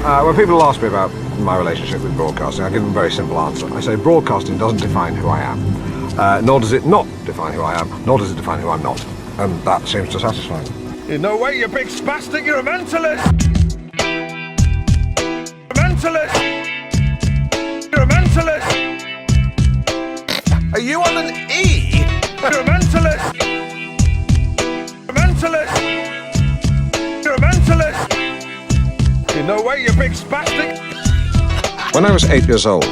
When people ask me about my relationship with broadcasting, I give them a very simple answer. I say broadcasting doesn't define who I am, nor does it not define who I am, nor does it define who I'm not. And that seems to satisfy them. In no way, you big spastic, you're a mentalist! A mentalist! You're a mentalist! Are you on an E? You're a mentalist! A mentalist! You're a mentalist! In no way, you big spastic! When I was 8 years old,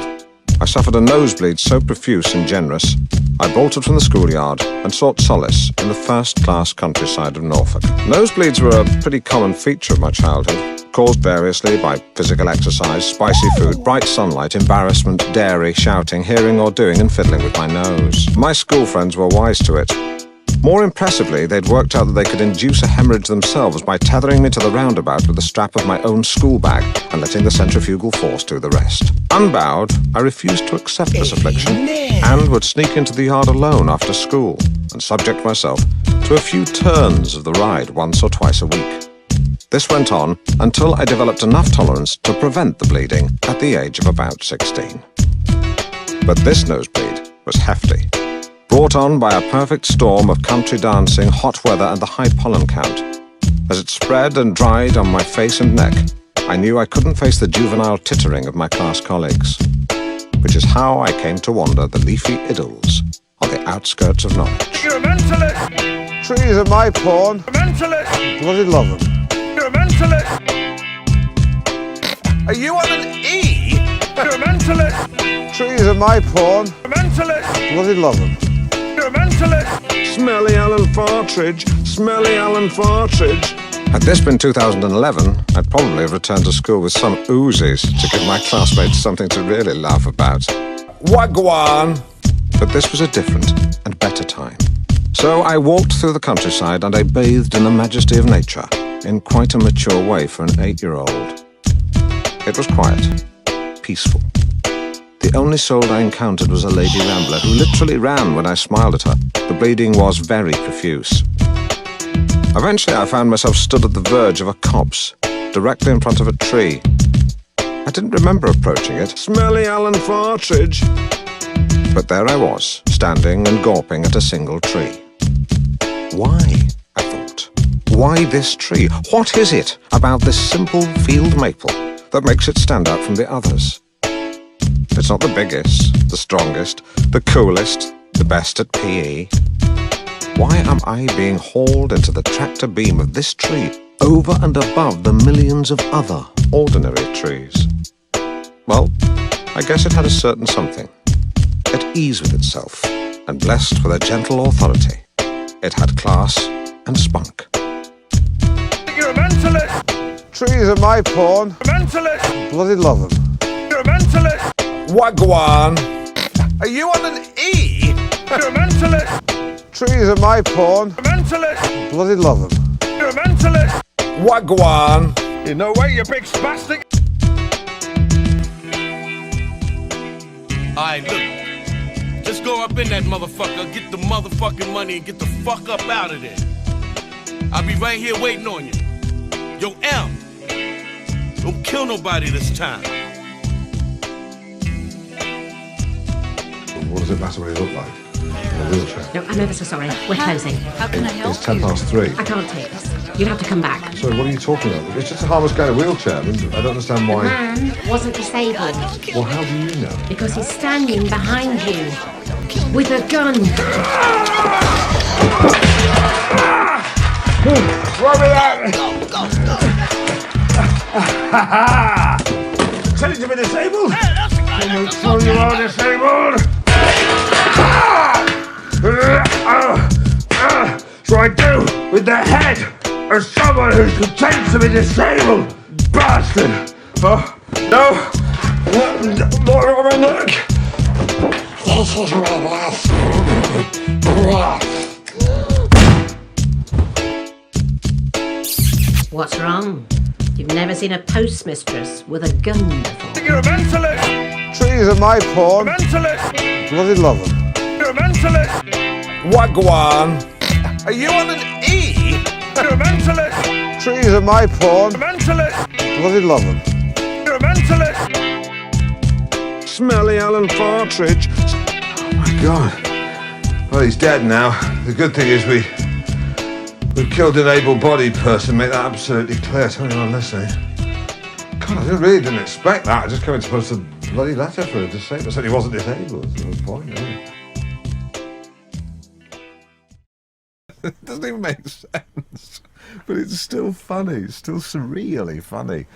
I suffered a nosebleed so profuse and generous, I bolted from the schoolyard and sought solace in the first-class countryside of Norfolk. Nosebleeds were a pretty common feature of my childhood, caused variously by physical exercise, spicy food, bright sunlight, embarrassment, dairy, shouting, hearing or doing and fiddling with my nose. My school friends were wise to it. More impressively, they'd worked out that they could induce a hemorrhage themselves by tethering me to the roundabout with the strap of my own school bag and letting the centrifugal force do the rest. Unbowed, I refused to accept this affliction and would sneak into the yard alone after school and subject myself to a few turns of the ride once or twice a week. This went on until I developed enough tolerance to prevent the bleeding at the age of about 16. But this nosebleed was hefty, brought on by a perfect storm of country dancing, hot weather and the high pollen count. As it spread and dried on my face and neck, I knew I couldn't face the juvenile tittering of my class colleagues, which is how I came to wander the leafy idyls on the outskirts of Norwich. You're a mentalist! Trees are my pawn. A mentalist! Bloody love them. You're a mentalist! Are you on an E? You're a mentalist! Trees are my pawn. A mentalist! Bloody love them. You're a mentalist! Smelly Alan Partridge! Smelly Alan Partridge! Had this been 2011, I'd probably have returned to school with some Uzis to give my classmates something to really laugh about. Wagwan! But this was a different and better time. So I walked through the countryside and I bathed in the majesty of nature in quite a mature way for an 8-year-old. It was quiet, peaceful. The only soul I encountered was a lady rambler who literally ran when I smiled at her. The bleeding was very profuse. Eventually I found myself stood at the verge of a copse, directly in front of a tree. I didn't remember approaching it. Smelly Alan Partridge! But there I was, standing and gawping at a single tree. Why? I thought. Why this tree? What is it about this simple field maple that makes it stand out from the others? It's not the biggest, the strongest, the coolest, the best at PE. Why am I being hauled into the tractor beam of this tree over and above the millions of other ordinary trees? Well, I guess it had a certain something. At ease with itself and blessed with a gentle authority. It had class and spunk. You're a mentalist! Trees are my pawn. A mentalist! Bloody love them. You're a mentalist! Wagwan! Are you on an E? You're a mentalist! Trees are my pawn. A mentalist! Bloody love them. You're a mentalist! Wagwan! In no way, you big spastic! Alright, look. Just go up in that motherfucker, get the motherfucking money, and get the fuck up out of there. I'll be right here waiting on you. Yo, M, don't kill nobody this time. What does it matter what he look like? In a wheelchair. No, I'm ever so sorry. We're closing. How can I help It's 3:10. I can't take this. You'll have to come back. Sorry, what are you talking about? It's just a harmless guy in a wheelchair. I don't understand The why. man wasn't disabled Well, how do you know? because he's standing behind you with a gun. Throw me that! Tell you to be disabled? I will tell you are disabled! So I do with the head of someone who pretends to be disabled! Bastard! Oh, no! More on my neck! This is my last breath. What's wrong? You've never seen a postmistress with a gun before. You're a mentalist! Trees are my pawn. Mentalist! Bloody love them. You're a mentalist! Wagwan! Are you on an E? You're a mentalist! Trees are my pawn. A mentalist! Bloody love them. mentalist. Smelly Alan Partridge. Oh my God. Well, he's dead now. The good thing is we killed an able-bodied person. Make that absolutely clear to anyone listening. God, I really didn't expect that. I just came in to post a bloody letter for a disabled. Said he wasn't disabled. That's the point, isn't it? It doesn't even make sense. But it's still funny. It's still surreally funny.